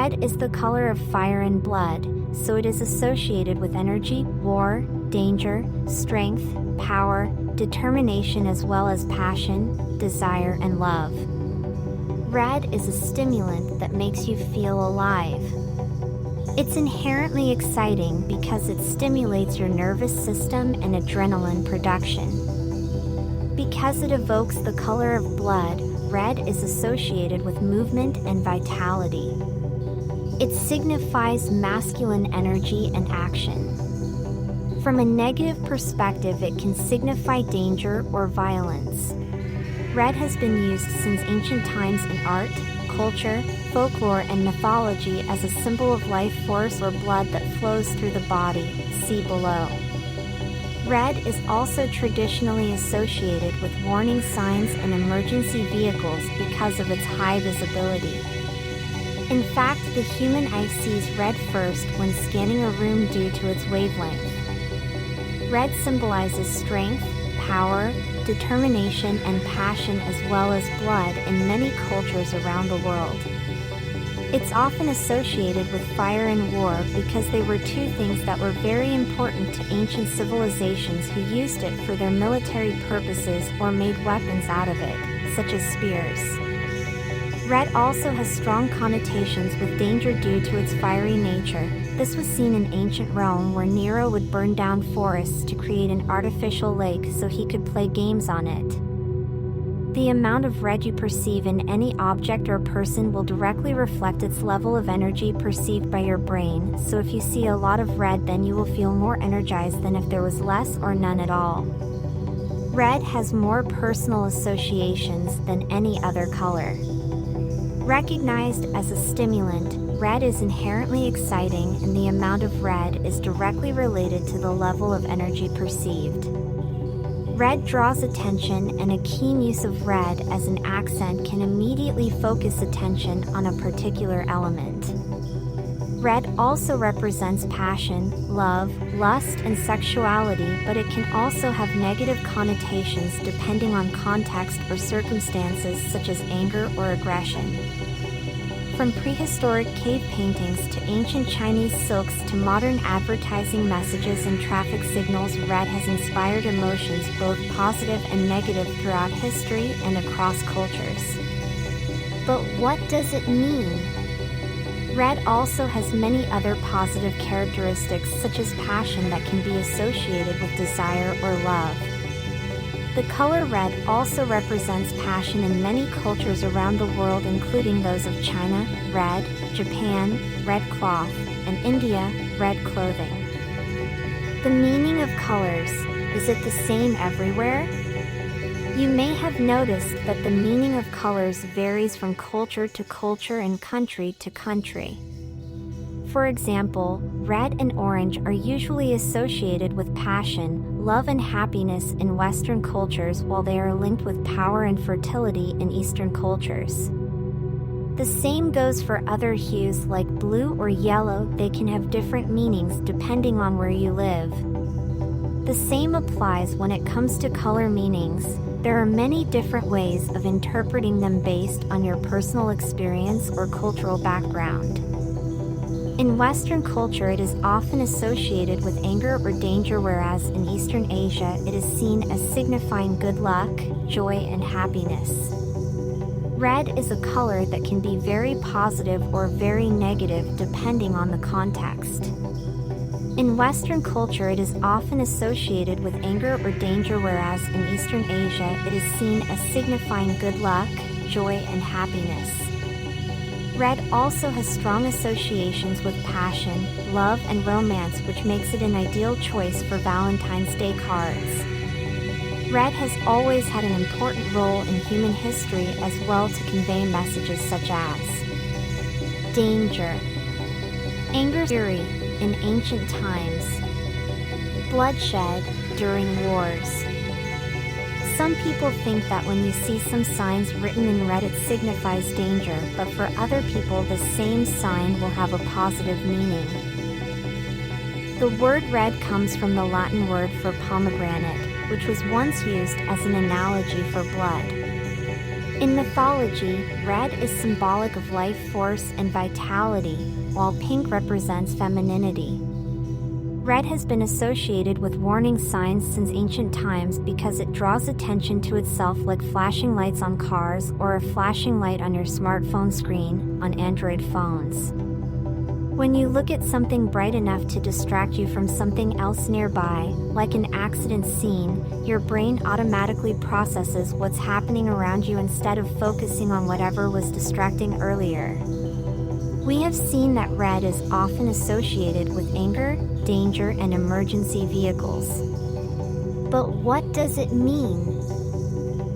Red is the color of fire and blood, so it is associated with energy, war, danger, strength, power, determination as well as passion, desire and love. Red is a stimulant that makes you feel alive. It's inherently exciting because it stimulates your nervous system and adrenaline production. Because it evokes the color of blood, red is associated with movement and vitality. It signifies masculine energy and action. From a negative perspective, it can signify danger or violence. Red has been used since ancient times in art, culture, folklore, and mythology as a symbol of life force or blood that flows through the body. See below. Red is also traditionally associated with warning signs and emergency vehicles because of its high visibility. In fact, the human eye sees red first when scanning a room due to its wavelength. Red symbolizes strength, power, determination, and passion as well as blood in many cultures around the world. It's often associated with fire and war because they were two things that were very important to ancient civilizations who used it for their military purposes or made weapons out of it, such as spears. Red also has strong connotations with danger due to its fiery nature. This was seen in ancient Rome where Nero would burn down forests to create an artificial lake so he could play games on it. The amount of red you perceive in any object or person will directly reflect its level of energy perceived by your brain, so if you see a lot of red, then you will feel more energized than if there was less or none at all. Red has more personal associations than any other color. Recognized as a stimulant, red is inherently exciting, and the amount of red is directly related to the level of energy perceived. Red draws attention, and a keen use of red as an accent can immediately focus attention on a particular element. Red also represents passion, love, lust, and sexuality, but it can also have negative connotations depending on context or circumstances such as anger or aggression. From prehistoric cave paintings to ancient Chinese silks to modern advertising messages and traffic signals, red has inspired emotions both positive and negative throughout history and across cultures. But what does it mean? Red also has many other positive characteristics such as passion that can be associated with desire or love. The color red also represents passion in many cultures around the world, including those of China, red, Japan, red cloth, and India, red clothing. The meaning of colors, is it the same everywhere? You may have noticed that the meaning of colors varies from culture to culture and country to country. For example, red and orange are usually associated with passion, love and happiness in Western cultures, while they are linked with power and fertility in Eastern cultures. The same goes for other hues like blue or yellow. They can have different meanings depending on where you live. The same applies when it comes to color meanings. There are many different ways of interpreting them based on your personal experience or cultural background. In Western culture, it is often associated with anger or danger, whereas in Eastern Asia, it is seen as signifying good luck, joy, and happiness. Red is a color that can be very positive or very negative depending on the context. In Western culture, it is often associated with anger or danger, whereas in Eastern Asia, it is seen as signifying good luck, joy, and happiness. Red also has strong associations with passion, love, and romance, which makes it an ideal choice for Valentine's Day cards. Red has always had an important role in human history as well to convey messages such as danger, anger, fury in ancient times, bloodshed during wars. Some people think that when you see some signs written in red, it signifies danger, but for other people, the same sign will have a positive meaning. The word red comes from the Latin word for pomegranate, which was once used as an analogy for blood. In mythology, red is symbolic of life force and vitality, while pink represents femininity. Red has been associated with warning signs since ancient times because it draws attention to itself, like flashing lights on cars or a flashing light on your smartphone screen on Android phones. When you look at something bright enough to distract you from something else nearby, like an accident scene, your brain automatically processes what's happening around you instead of focusing on whatever was distracting earlier. We have seen that red is often associated with anger, danger, and emergency vehicles. But what does it mean?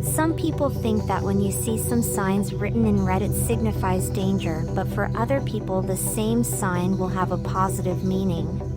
Some people think that when you see some signs written in red it signifies danger, but for other people the same sign will have a positive meaning.